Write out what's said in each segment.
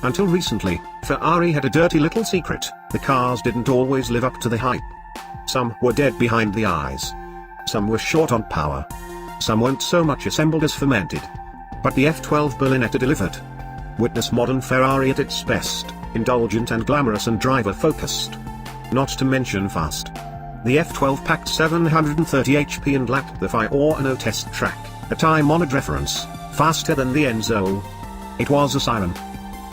Until recently, Ferrari had a dirty little secret: the cars didn't always live up to the hype. Some were dead behind the eyes. Some were short on power. Some weren't so much assembled as fermented. But the F12 Berlinetta delivered. Witness modern Ferrari at its best, indulgent and glamorous and driver-focused. Not to mention fast. The F12 packed 730 HP and lapped the Ferrari test track, a time-honored reference, faster than the Enzo. It was a siren.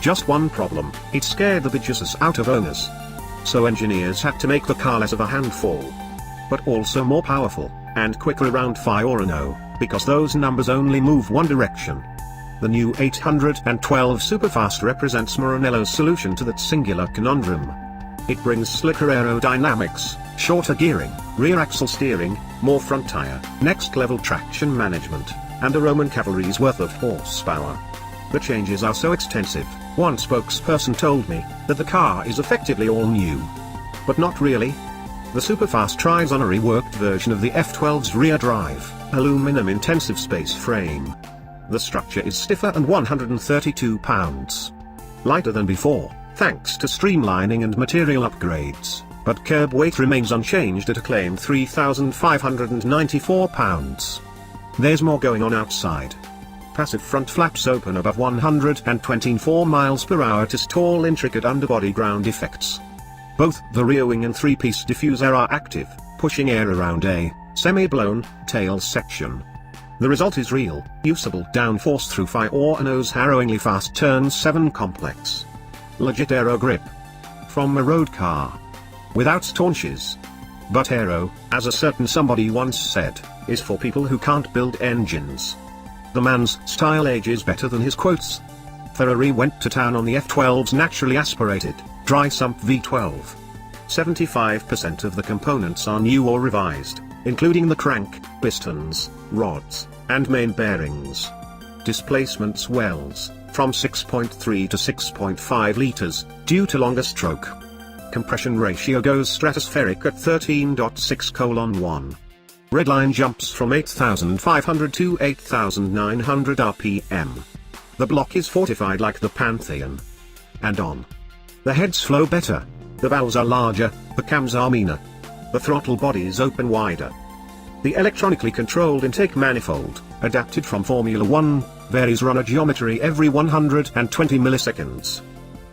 Just one problem: it scared the bejesus out of owners. So engineers had to make the car less of a handful. But also more powerful, and quicker around Ferrari, because those numbers only move one direction. The new 812 Superfast represents Maranello's solution to that singular conundrum. It brings slicker aerodynamics, shorter gearing, rear axle steering, more front tire, next-level traction management, and a Roman cavalry's worth of horsepower. The changes are so extensive, one spokesperson told me, that the car is effectively all new. But not really. The Superfast tries on a reworked version of the F12's rear drive, aluminum-intensive space frame. The structure is stiffer and 132 pounds lighter than before, thanks to streamlining and material upgrades, but curb weight remains unchanged at a claimed 3,594 pounds. There's more going on outside. Passive front flaps open above 124 miles per hour to stall intricate underbody ground effects. Both the rear wing and three-piece diffuser are active, pushing air around a semi-blown tail section. The result is real, usable downforce through Ferrari's harrowingly fast turn 7 complex. Legit aero grip. From a road car. Without staunches. But aero, as a certain somebody once said, is for people who can't build engines. The man's style ages better than his quotes. Ferrari went to town on the F12's naturally aspirated, dry sump V12. 75% of the components are new or revised, including the crank, pistons, rods, and main bearings. Displacement swells from 6.3 to 6.5 liters, due to longer stroke. Compression ratio goes stratospheric at 13.6:1. Redline jumps from 8,500 to 8,900 RPM. The block is fortified like the Pantheon. And on. The heads flow better, the valves are larger, the cams are meaner. The throttle bodies open wider. The electronically controlled intake manifold, adapted from Formula 1, varies runner geometry every 120 milliseconds.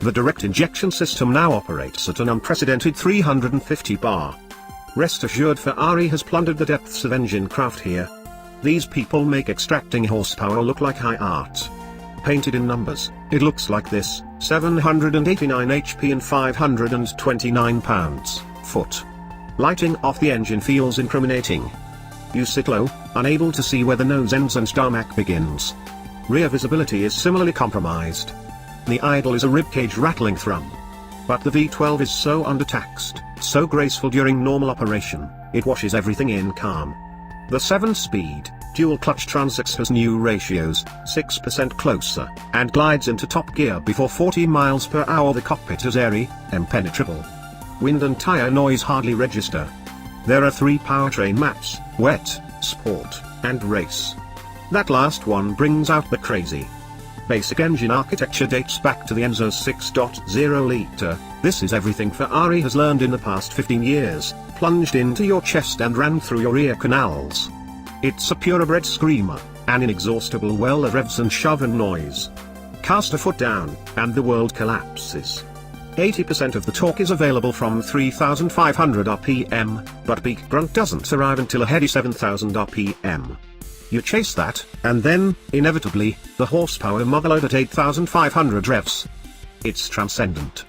The direct injection system now operates at an unprecedented 350 bar. Rest assured, Ferrari has plundered the depths of engine craft here. These people make extracting horsepower look like high art. Painted in numbers, it looks like this: 789 HP and 529 pounds-foot. Lighting off the engine feels incriminating. You sit low, unable to see where the nose ends and tarmac begins. Rear visibility is similarly compromised. The idle is a ribcage rattling thrum. But the V12 is so undertaxed, so graceful during normal operation, it washes everything in calm. The 7-speed, dual-clutch Transix has new ratios, 6% closer, and glides into top gear before 40 miles per hour. The cockpit is airy, impenetrable. Wind and tire noise hardly register. There are 3 powertrain maps: wet, sport, and race. That last one brings out the crazy. Basic engine architecture dates back to the Enzo's 6.0 liter. This is everything Ferrari has learned in the past 15 years, plunged into your chest and ran through your ear canals. It's a purebred screamer, an inexhaustible well of revs and shove and noise. Cast a foot down, and the world collapses. 80% of the torque is available from 3,500 RPM, but peak grunt doesn't arrive until a heady 7,000 RPM. You chase that, and then, inevitably, the horsepower motherlode at 8,500 revs. It's transcendent.